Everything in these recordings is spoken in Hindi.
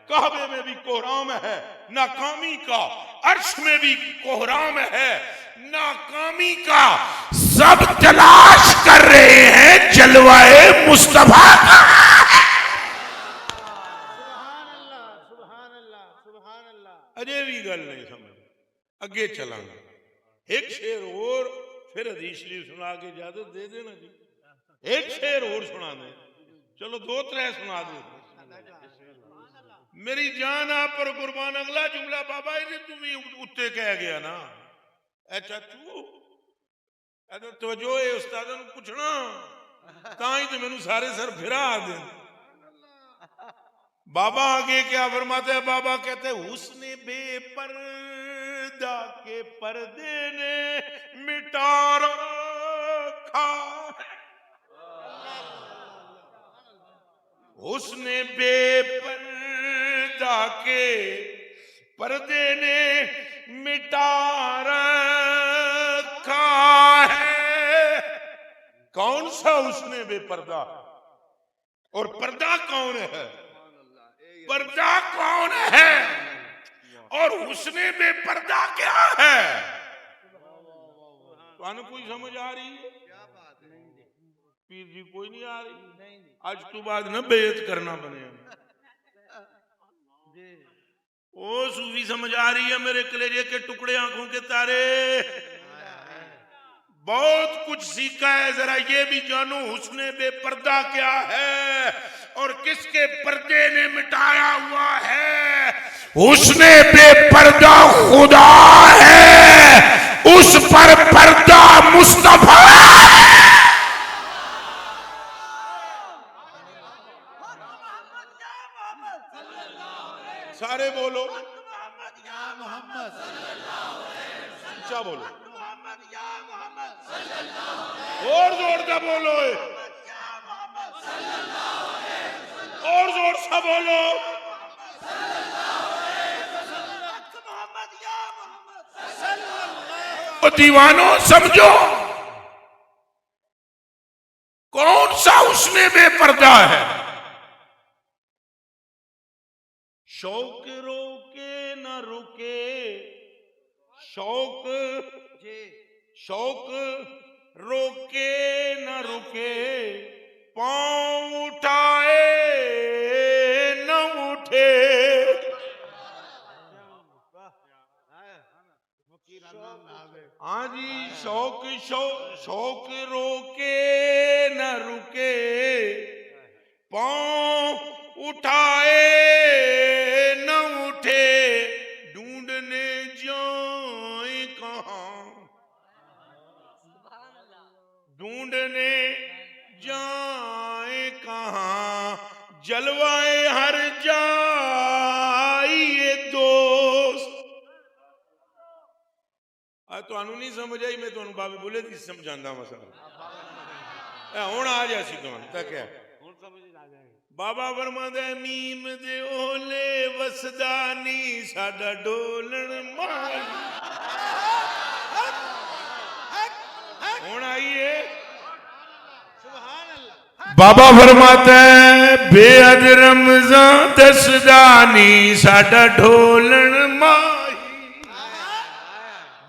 काबे में भी कोहराम है नाकामी का, अर्श में भी कोहराम है नाकामी का। सब तलाश कर रहे हैं जलवाए मुस्तफा का। अजय भी गल नहीं समझ, अगे चलांगा। एक शेर और फिर हदीस शरीफ सुना के इजाजत दे देना जी। एक शेर और सुना दे, चलो 2-3 सुना दे। मेरी जान आप पर कुर्बान। अगला जुमला बाबा जी तुम्हें उत्ते कह गया ना। चाचू तवज्जो है, उस्तादा नूं पुछना तां ही तो मैनू सारे सर फिरा दे। बाबा आगे क्या फरमाते हैं? बाबा कहते हैं हुस्ने बेपर्दा के पर्दे ने मिटा रखा, हुस्ने बेपर्दा के पर्दे ने मिटा रखा है। कौन सा हुस्ने बेपर्दा और पर्दा कौन है? पर्दा कौन है और हुस्ने बेपर्दा क्या है? तो कोई समझ आ रही है? पीर जी कोई नहीं आ रही। आज तो बाद न बेइज्जत करना बने। ओ सूफी समझ आ रही है मेरे कलेजे के टुकड़े, आंखों के तारे। बहुत कुछ सीखा है, जरा ये भी जानो हुस्ने बेपर्दा क्या है और किसके पर्दे ने मिटाया हुआ है। हुस्ने बेपर्दा खुदा है, उस पर पर्दा मुस्तफा। सारे बोलो अच्छा बोलो, और जोर से बोलो, और जोर से बोलो। दीवानों समझो कौन सा हुस्ने बेपर्दा है। शौक रोके न रुके, शौक शौक रोके न रुके, पांव उठाए न उठे। हाँ जी, शौक शौक रोके न रुके, पांव उठाए न उठे। ढूंढने जाए कहाँ, ढूंढने जाए कहाँ, जलवाए हर जाइए दोस्त। तुहानू नहीं समझ आई, मैं तुहानू बाबे बोले थी समझांदा मसला हुण आ जासी तुहानू तक है। बाबा फरमांदा है मीम दे ओले वसदा नी साडा डोलण माई। हुण आइए, बाबा फरमाता है बेअद रमजान दसदा नी साडा ढोलण माई।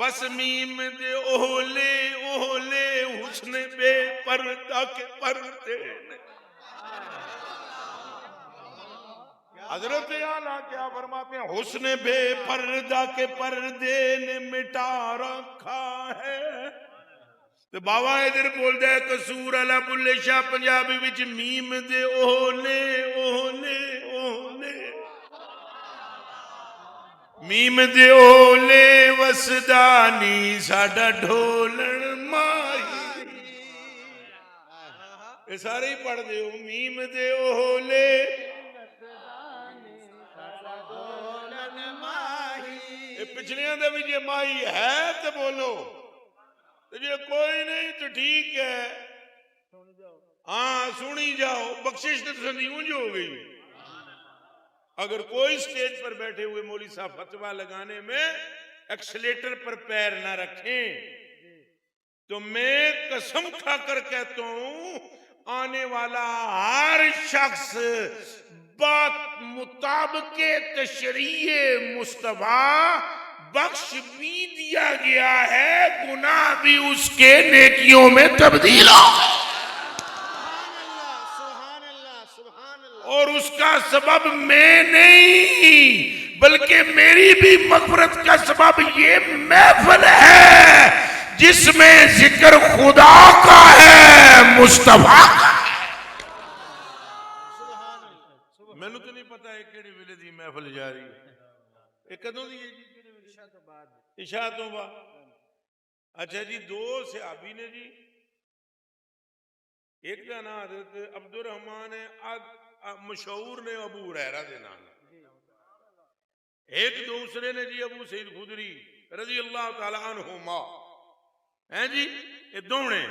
बस मीम दे ओले ओले हुस्ने बेपर्दा के पर्दे ने। हजरत आला क्या फरमाते हैं? हुस्ने बेपर्दा के पर्दे ने मिटा रखा है। तो बाबा इधर बोलता है कसूर अला बुल्ले शाह पंजाबी विच मीम दे ओले ओले ओले, मीम दे ओले वसदानी साडा ढोलण माही। ये सारे ही पढ़ दे मीम दे ओले पिछलियां दे भी जे माई है तो बोलो, तो जे कोई नहीं तो ठीक है, हाँ सुनी जाओ। बख्शिश तो संजीवंज हो गई। अगर कोई स्टेज पर बैठे हुए मौली साहब फतवा लगाने में एक्सीलेटर पर पैर ना रखें तो मैं कसम खाकर कहता हूं आने वाला हर शख्स बात मुताबिक तशरीए मुस्तफा बख्श भी दिया गया है, गुनाह भी उसके नेकियों में तब्दील हो गए। और उसका सबब मैं नहीं बल्कि मेरी भी मग़फ़िरत का सबब ये महफिल है जिसमें जिक्र खुदा का है, मुस्तफा का है। मैनू तो नहीं पता है केड़ी वेले दी महफिल जा रही है, ये कदों दी है जी? इशा तो बाद। अच्छा जी, दो सहाबी ने जी, एक का नाम हज़रत अब्दुर्रहमान मशहूर ने अबू हुरैरा दे नाम, एक दूसरे ने जी अबू सईद खुदरी रज़ी अल्लाह तआला अन्हुमा हैं जी, ये दोने।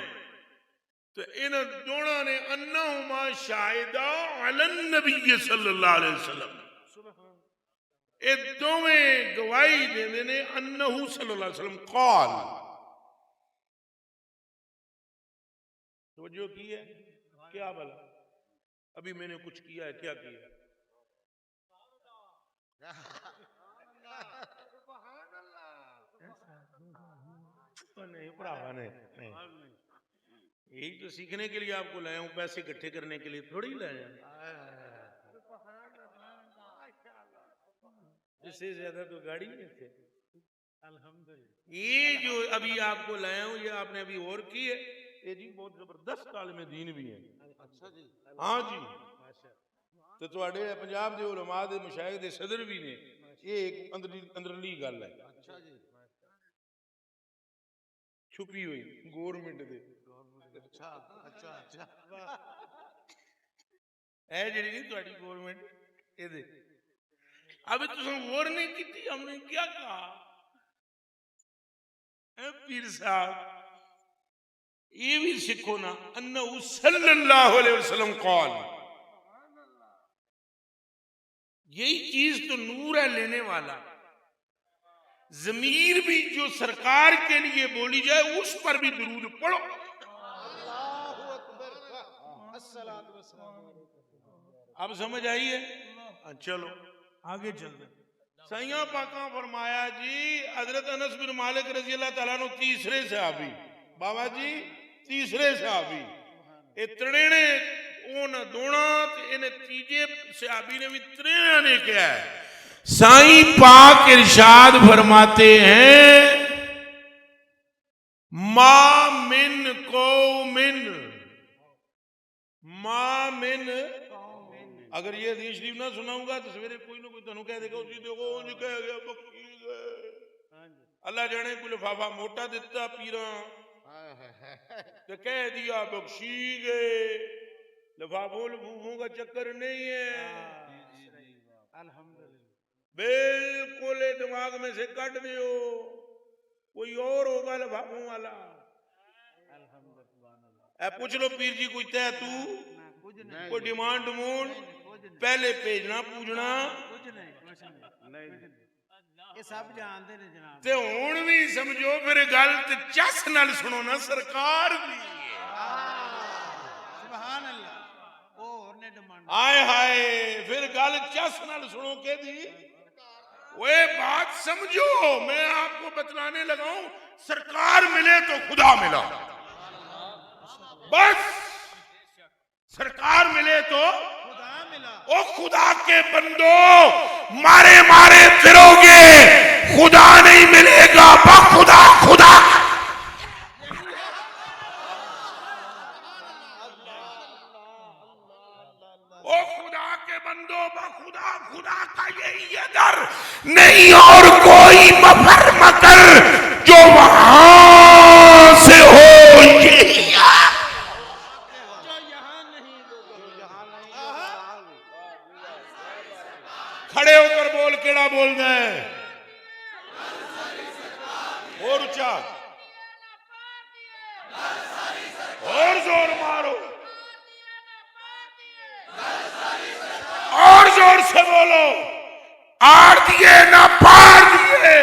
तो इन दोनों ने अन्नहुमा शाहिदा अलन नबी सल्लल्लाहु अलैहि वसल्लम, ये दोवें गवाही देंदे ने अन्नहु सल्लल्लाहु अलैहि वसल्लम क़ाल। तो जो की है क्या भला, अभी मैंने कुछ किया है, क्या किया? नहीं भरावा नहीं, यही तो सीखने के लिए आपको लाया हूं, पैसे इकट्ठे करने के लिए थोड़ी लाया। इससे ज्यादा तो गाड़ी में थे। ये जो अभी आपको लाया हूं, ये आपने अभी और की है, ये जी बहुत जबरदस्त आलिम दीन भी है। अच्छा जी, हाँ जी। तो तुहाडे पंजाब दे उलमा दे मशाइख दे सदर भी ने, ये एक अंदरली गल है। अच्छा जी, छुपी हुई गवर्नमेंट दे। अच्छा अच्छा अच्छा, है जी नहीं तुहाडी गवर्नमेंट ये दे। अभी तुम गौर नहीं की, हमने क्या कहा? पीर साहब ये भी सीखो ना, अन्नहु सल्लल्लाहु अलैहि वसल्लम क़ाल। यही चीज तो नूर है लेने वाला। ज़मीर भी जो सरकार के लिए बोली जाए उस पर भी दुरूद पढ़ो। अब समझ आई है? चलो आगे चलते। सैया पाका फरमाया जी, हजरत अनस बिन मालिक रज़ी अल्लाह तआला अन्हु तीसरे सहाबी, बाबा जी तीसरे सहाबी, ये त्रेने ओन दोना इन्हें तीजे सहाबी ने भी त्रेने ने क्या है। साईं पाक इरशाद फरमाते हैं, मा मिन कौमिन, मा मिन, अगर ये हदीस शरीफ ना सुनाऊंगा तो सवेरे कोई ना कोई तनु कह देगा उसी देखो उंज कह गया बक्की गए। अल्लाह जाने को लिफाफा मोटा दिता पीरा तो कह दिया बख्शी गए। लिफाफों लिफूफों का चक्कर नहीं है, बिल्कुल दिमाग में से काट दियो, कोई और होगा लिफाफों वाला। पूछ लो पीर जी कोई तय तू कोई डिमांड डमूंड पहले भेजना पूजना ये सब जानते ने जनाब। ते हुण भी समझो फिर गल ते चस नाल सुनो ना, सरकार दी सुभान अल्लाह और ने डिमांड आए हाय, फिर गल चस नाल सुनो के दी ओए बात समझो। मैं आपको बतलाने लगा हूं, सरकार मिले तो खुदा मिला, बस सरकार मिले तो खुदा मिला। ओ खुदा के बंदो मारे मारे फिरोगे, खुदा नहीं मिलेगा बखुदा खुदा। ओ खुदा के बंदो बखुदा खुदा का यही अदर नहीं और कोई मफर मकर जो वहां से हो यही खड़े होकर बोल, केड़ा बोल रहे हैं और ऊंचा और जोर मारो और जोर से बोलो, आड़ दिए ना पार दिए,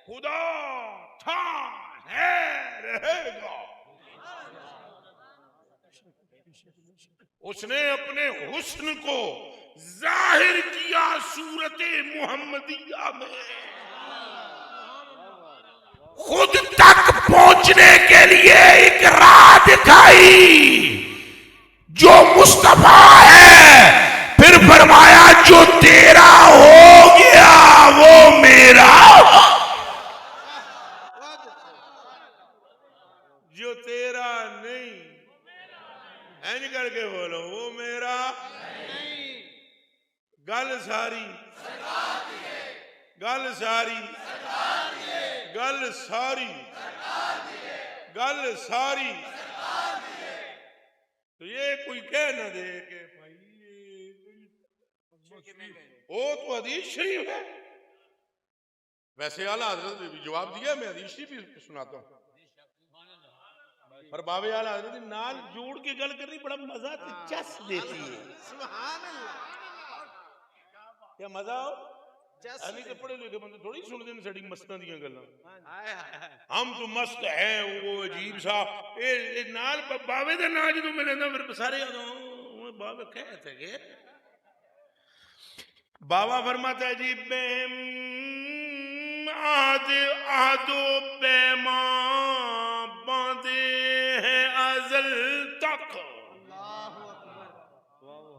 खुदा था है रहेगा। उसने अपने हुस्न को जाहिर किया सूरत मुहम्मदिया में। खुद तक पहुंचने के लिए एक राह दिखाई जो मुस्तफा है, फिर फरमाया जो तेरा हो गया वो मेरा, जो तेरा नहीं ऐन करके बोलो वो मेरा नहीं। गल सारी गल सारी गल सारी गल सारी। तो ये कोई कह ना दे कि भाई वो तो हदीस शरीफ है। वैसे आला हजरत ने भी जवाब दिया, मैं हदीस शरीफ भी सुनाता हूँ। पर बाबे आला हजरत ने नाल जोड़ के गल करनी बड़ा मजा ते चस देती है। सुभान अल्लाह, क्या मजा हो। अभी तो पढ़े लिखे बंदे थोड़ी सुनते हैं साड़ी मस्तां दियां गल्लां। हम तो मस्त है वो अजीब सा ए नाल बावे दा नाम जो मिले ना फिर सारे बाबा कहते हैं। बाबा फरमाता है जी बेम आद आदो पैमा बांधे हैं अजल तक,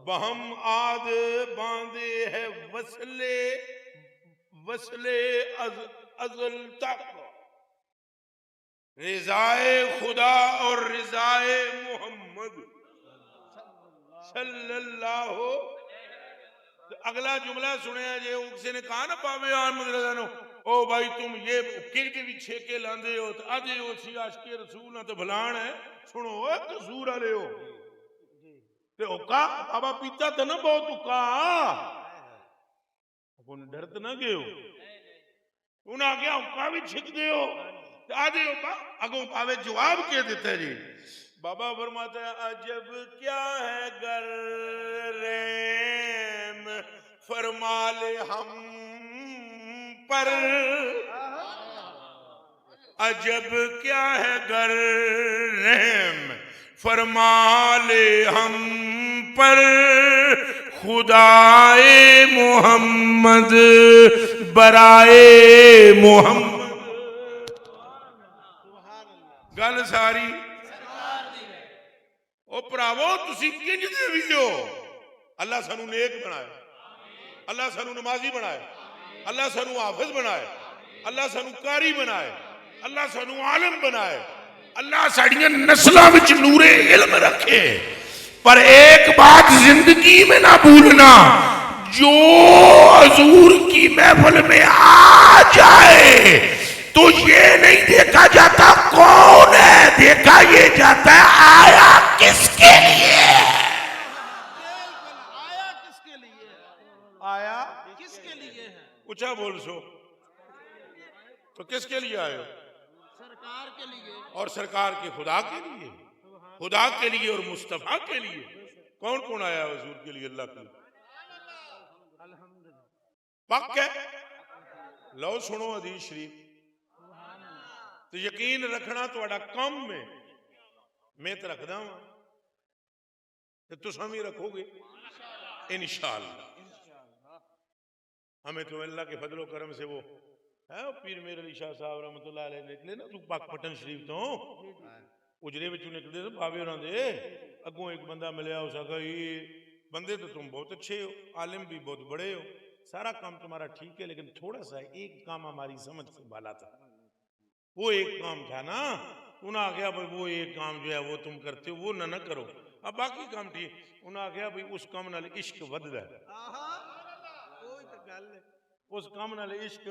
बहम आद बांधे है वसले वसले अजल तक, रिजाए खुदा और रिजाए मोहम्मद सल्लल्लाहु। अगला जुमला सुने जे किसी ने कहा ना पावे आन ओ भाई तुम ये के भी छेके लांदे हो तो आदे हो सी आशिके रसूल ना तो भलान है। सुनो कसूर वाले हो ते ओका बाबा पीता तो ना बहुत उका डर तो ना गए हो उन्हें आगे उका भी छिक दे हो आदे हो अगो पावे जवाब के देता है जी। बाबा फरमाता है अजब क्या है गर रेम फरमाले हम पर, अजब क्या है गर रेम फरमाले हम पर, खुदाए मोहम्मद बराए मोहम्मद। गल सारी ओ भरावो तुसी किंज दे भी हो। अल्लाह सानू नेक बनाए, अल्लाह सानू नमाजी बनाए, अल्लाह सानू हाफिज बनाए, अल्लाह सानू कारी बनाए, अल्लाह सानू आलम बनाए, अल्लाह साड़ियां नस्लां विच नूरे इल्म रखे। पर एक बात जिंदगी में ना भूलना, जो हजूर की महफिल में आ जाए तो ये नहीं देखा जाता कौन है, देखा ये जाता है आया किसके लिए, आया किसके लिए, आया किसके लिए है। ऊंचा बोल सो तो किसके लिए आए हो? सरकार के लिए और सरकार के खुदा के लिए, खुदा के लिए और मुस्तफा के लिए। कौन कौन आया हुजूर के लिए? अल्लाह के लिए। पक्का है। लो सुनो हदीस शरीफ तो यकीन रखना थोड़ा कम में मैं तो रखदा हूं तो तुम भी रखोगे इंशाअल्लाह। हमें तो अल्लाह के फजलो करम से वो है पीर मेर अली शाह साहब रहमतुल्लाह अलैह निकले ना तू पाकपटन शरीफ तो उजरे विचों निकलदे तो भावे होरां दे अगों एक बंदा मिलया हो सका ये बंदे तो तुम बहुत अच्छे हो, आलिम भी बहुत बड़े हो, सारा काम तुम्हारा ठीक है, लेकिन थोड़ा सा एक काम हमारी समझ से बाला था। वो एक काम था ना, उन्हें आ गया भाई वो एक काम जो है वो तुम करते हो वो ना करो, अब बाकी काम ठीक। उन्हें आ गया भाई उस काम नाल इश्क वधदा है, उस काम नाल इश्क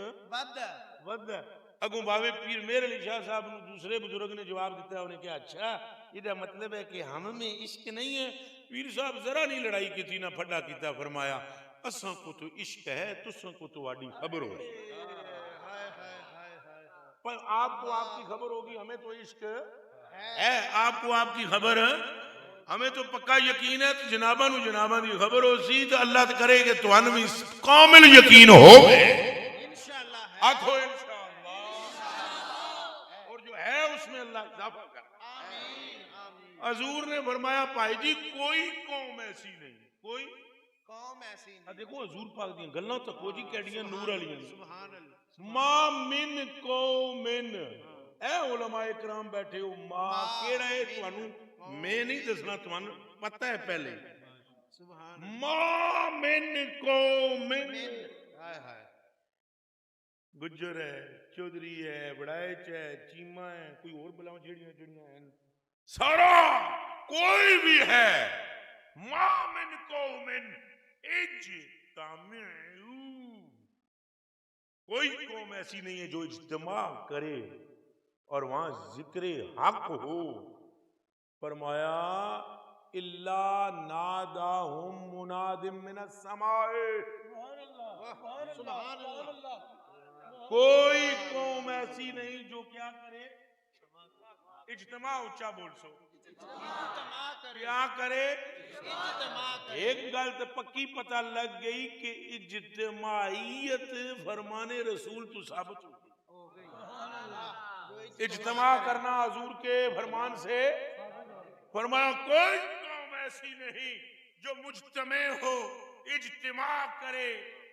वधदा। अगू बावे पीर मेर अली शाह साहब ने दूसरे बुजुर्ग ने जवाब दिता, उन्हें कहा अच्छा इहदा मतलब है कि हम में इश्क नहीं है। पीर साहब जरा नहीं लड़ाई की थी ना फड्डा किया, फरमाया असा को तो इश्क है, तुसा को तो वाडी खबर हो, पर आपको आपकी खबर होगी, हमें तो इश्क है, आपको आपकी खबर है, हमें तो पक्का यकीन है। तो जनाबा नु जनाबा दी खबर हो सी तो अल्लाह तो करेगा तो भी कामिल यकीन हो इंशाअल्लाह, आखो इंशाअल्लाह, और जो है उसमें अल्लाह इजाफा कर। हजूर ने फरमाया भाई जी कोई कौम ऐसी नहीं, कोई कौम ऐसी नहीं। देखो हजूर पाक दी गल्लां तको जी कैडियां नूर वालियां सुभान अल्लाह। मा मिन कौमिन ए उलमाए कराम बैठे हो मां केड़ा है तुहानू मैं नहीं दसना तुहानू पता है पहले सुभान मा मिन कौमिन हाय हाय गुज्जर है चौधरी है बड़ाइच है चीमा है कोई और बुलाओ जेड़ियां जेड़ियां हैं सारा कोई भी है मा मिन कौमिन इज्तमाउ कोई कौम ऐसी नहीं है जो इज्तिमा करे और वहां जिक्र हक हो फरमाया इल्ला नादाहुम मुनादिम मिनस समाए सुभान अल्लाह। कोई कौम ऐसी नहीं जो क्या करे इज्तिमा ऊंचा बोल सो क्या करे एक गल तो पक्की पता लग गई कि इज्तिमाइयत फरमाने रसूल तो साबित हो गई। इज्तिमा करना हजूर के फरमान से फरमाया कोई कौम ऐसी नहीं जो मुज्तमे हो इज्तिमा करे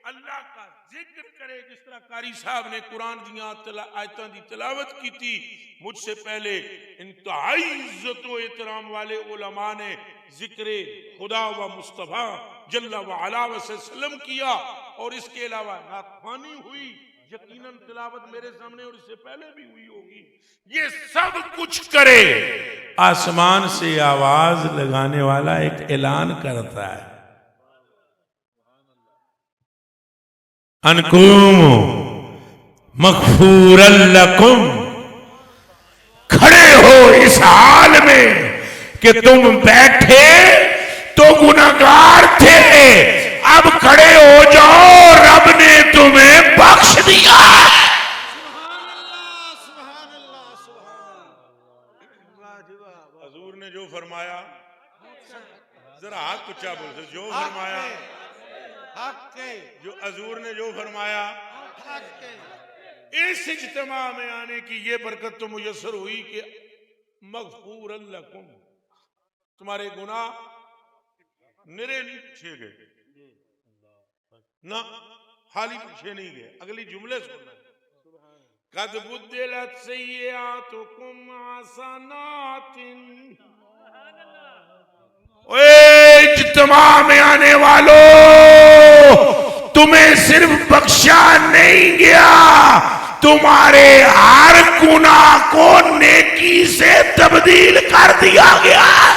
अल्लाह का जिक्र करे जिस तरह कारी साहब ने कुरान दियां आयतां दी तिलावत की थी मुझसे पहले इंतहाई इज्जत व एहतराम वाले उलमा ने जिक्र खुदा व मुस्तफा जल्ला व अला वसल्लम किया और इसके अलावा नाथवानी हुई यकीनन तिलावत मेरे सामने और इससे पहले भी हुई होगी। ये सब कुछ करे आसमान से आवाज लगाने वाला एक ऐलान करता है अनकुम मगफूरन लकुम खड़े हो इस हाल में कि तुम बैठे तो गुनाहगार थे अब खड़े हो जाओ रब ने तुम्हें बख्श दिया। हजूर ने जो फरमाया जरा हाथ ऊंचा बोल दो जो फरमाया जो हजूर ने जो फरमाया इस इज्तिमा में आने की ये बरकत तो मुयस्सर हुई कि मगफूरन लकुम तुम्हारे गुनाह निरे नहीं पूछे गए ना खाली पूछे नहीं गए। अगली जुमले सुनना कद बुद्दिलत सय्यातुकुम हसनातिन इज्तिमा में आने वालों तुम्हें सिर्फ बख्शा नहीं गया तुम्हारे हर गुनाह को नेकी से तब्दील कर दिया गया है।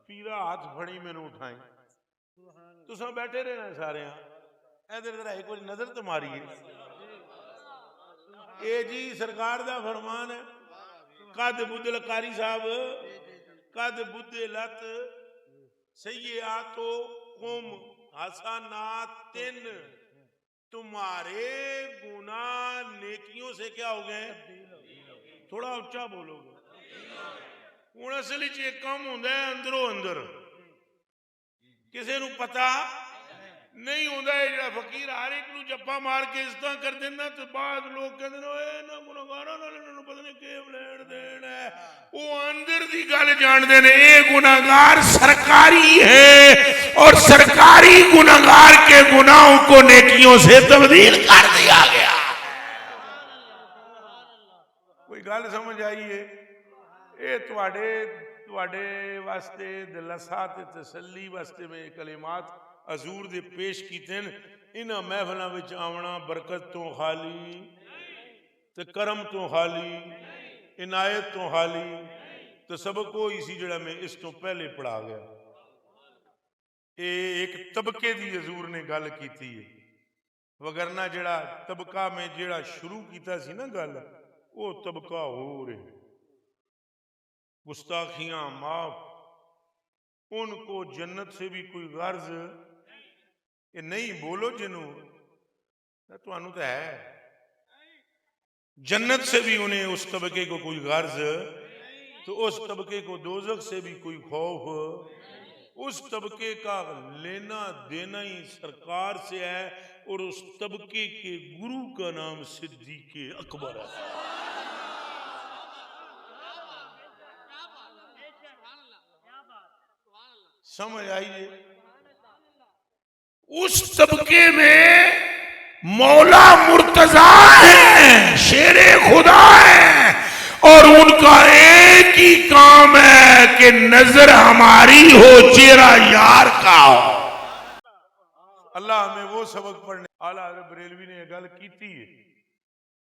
पीरा हाथ फड़ी मैनू उठाई तुम बैठे रहना सारे इधर इधर एक बार नजर तो मारिए ये जी सरकार दा फरमान है कद बुद्दल कारी साहब कद बुद्दलत सय्यातो कुम हसनातिन तुम्हारे गुनाह नेकियों से क्या हो गए थोड़ा ऊंचा बोलोगे हुण असल च एक काम हुंदा है अंदरों अंदर किसी नूं पता नहीं होंदा है जिहड़ा फकीर हर एक नूं जप्पा मार के इस तरह कर देना तो बाद लोग कहंदे ने ओए इन्हां गुनाहगारां नाल इन्हां नूं पता नहीं किह लेण देण है वो अंदर दी गल जानदे ने ये गुनाहगार सरकारी है और सरकारी गुनाहगार के गुनाहों को नेकियों से तब्दील कर दिया गया। कोई गल समझ आई है ये तुहाडे वास्ते दिलासा ते तसल्ली वास्ते में कलिमात हजूर दे पेश कीते इन्हां महफिलां विच आवना बरकत तो खाली ते करम तो खाली इनायत तो खाली तो सबक वो इसी जड़ा में इस तो पहले पढ़ा गया ये एक तबके दी हजूर ने गल कीती है वगरना जड़ा तबका में जड़ा शुरू कीता सी ना गल वो तबका हो रहे गुस्ताखियां माफ उनको जन्नत से भी कोई गर्ज ये नहीं बोलो जिनू तो है जन्नत से भी उन्हें उस तबके को कोई गर्ज तो उस तबके को दोजख से भी कोई खौफ उस तबके का लेना देना ही सरकार से है और उस तबके के गुरु का नाम सिद्दीक़ अकबर है। समझ आइए, उस तबके में मौला मुर्तजा है, शेरे खुदा है, और उनका एक ही काम है कि नजर हमारी हो, चेहरा यार का हो। अल्लाह हमें वो सबक पढ़ने। आला हज़रत बरेलवी ने गल की है,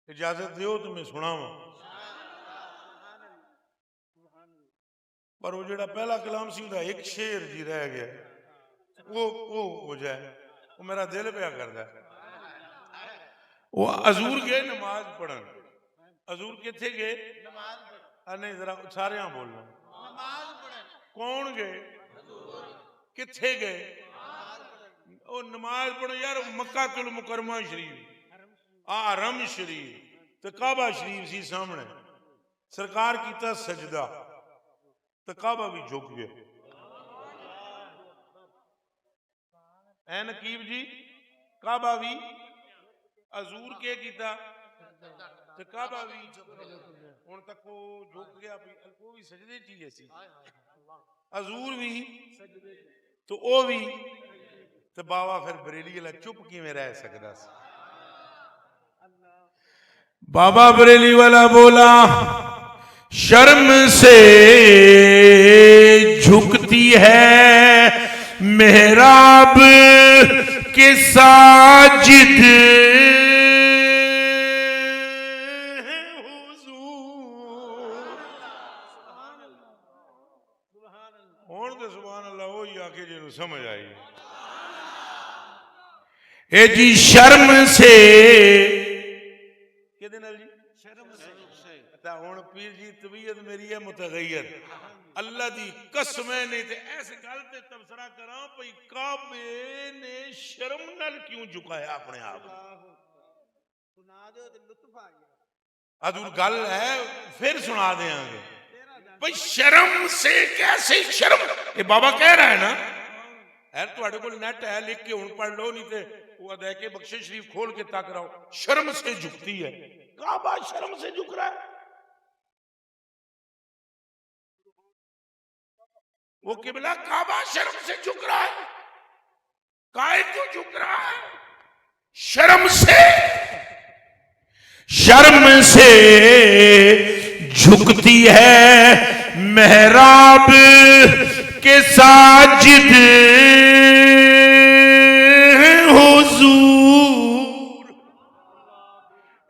इजाजत दो तो मैं सुनावा। पर वो जो पहला कलाम सी उदा एक शेर जी रह गया, वो हो जाए, वो मेरा दिल प्या करता है। वो हजूर गए नमाज पढ़न, हजूर किथे गए? नहीं जरा सारे बोलना, कौन गए, किथे गए? वो नमाज पढ़ो यार, मक्का तुल मुकरमा शरीफ, हरम शरीफ ते काबा शरीफ सी सामने, सरकार कीता सजदा तो काबा भी झुक गया। ऐ नकीब जी, काबा भी हजूर के कीता तो काबा भी हुण तक वो झुक गया, वो भी सजदे च ही सी, हजूर भी तो वो भी, तो बाबा फिर बरेली वाला चुप किवें रह सकदा सी? बाबा बरेली वाला बोला, शर्म से झुकती है मेहराब के साजिद हुण ते सुभान अल्लाह वो ही आके जिन्हों समझ आई। ए जी शर्म से किहदे नाल जी? हुण पीर जी तबीयत मेरी है मुतगय्यर, अल्लाह दी कसम है, नहीं ते इस गल ते तबसरा करा भई काबे ने शर्म नाल क्यों झुकाया अपने आप? हजूर गल है फिर सुना देंगे भाई, शर्म से कैसे शर्म? ये बाबा कह रहा है ना, है तुहाडे कोल नेट है, लिख के हुण पढ़ लो, नहीं ते वो दे के बख्शे शरीफ खोल के तक रहो। शर्म से झुकती है, काबा शर्म से झुक रहा है। वो किबला काबा शर्म से झुक रहा है, काहे क्यों झुक रहा है? शर्म से, शर्म से झुकती है मेहराब के साजिद हुजूर।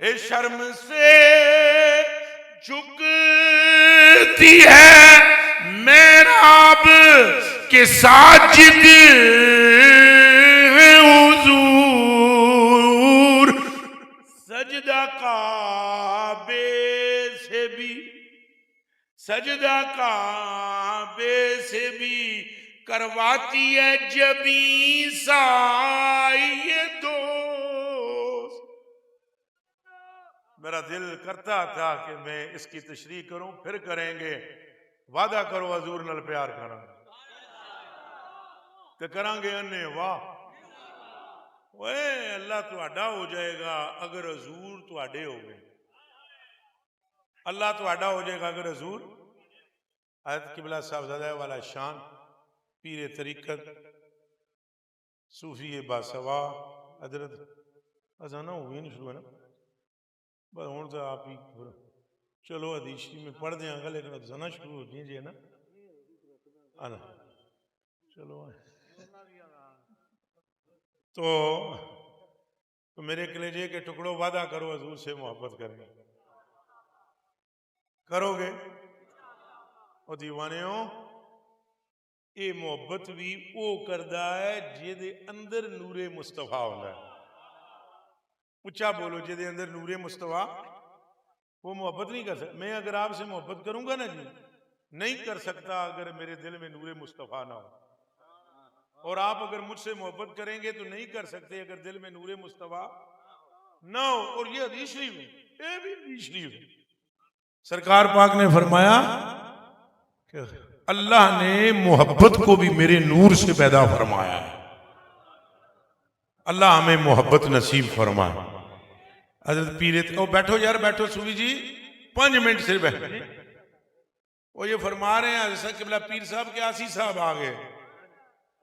ए शर्म से झुकती है मेहराब के साजिद हुजूर। सजदा काबे से भी, सजदा काबे से भी करवाती है जबी साई दोस्त। मेरा दिल करता था कि मैं इसकी तशरीह करूं, फिर करेंगे। वादा करो हजूर नाल प्यार करा तो करांगे अन्ने वाह। ओए अल्लाह तुहाडा हो जाएगा अगर हजूर तुहाडे हो गए, अल्लाह तुहाडा हो जाएगा अगर हजूर। हज़रत किबला साहबजादा वाला शान पीर तरीकत सूफी बासवा हजरत अजाना हो गई नहीं शुरू है ना, बस हूँ तो आप ही चलो हदीशी में पढ़ देंगे, लेकिन अजाना शुरू हो गई जी है ना, आना चलो। तो मेरे कलेजे के टुकड़ों वादा करो हजूर से मोहब्बत करेंगे, करोगे? और दीवाने हो, ये मोहब्बत भी वो करदा है जिहदे अंदर नूरे मुस्तफा होंदा है। उच्चा बोलो, जिहदे अंदर नूरे मुस्तफा, वो मोहब्बत नहीं कर सकता। मैं अगर आपसे मोहब्बत करूंगा ना जी, नहीं कर सकता अगर मेरे दिल में नूरे मुस्तफा ना हो। और आप अगर मुझसे मोहब्बत करेंगे तो नहीं कर सकते अगर दिल में नूरे मुस्तफा ना हो। और ये हदीस शरीफ है, ये भी हदीस शरीफ है। सरकार पाक ने फरमाया कि अल्लाह ने मोहब्बत को भी मेरे नूर से पैदा फरमाया है। अल्लाह हमें मोहब्बत नसीब फरमाए। हजरत पीर, ओ बैठो यार बैठो, सूफी जी 5 मिनट से बैठो। वो ये फरमा रहे हैं हजरत किबला पीर साहब के आसी साहब आ गए।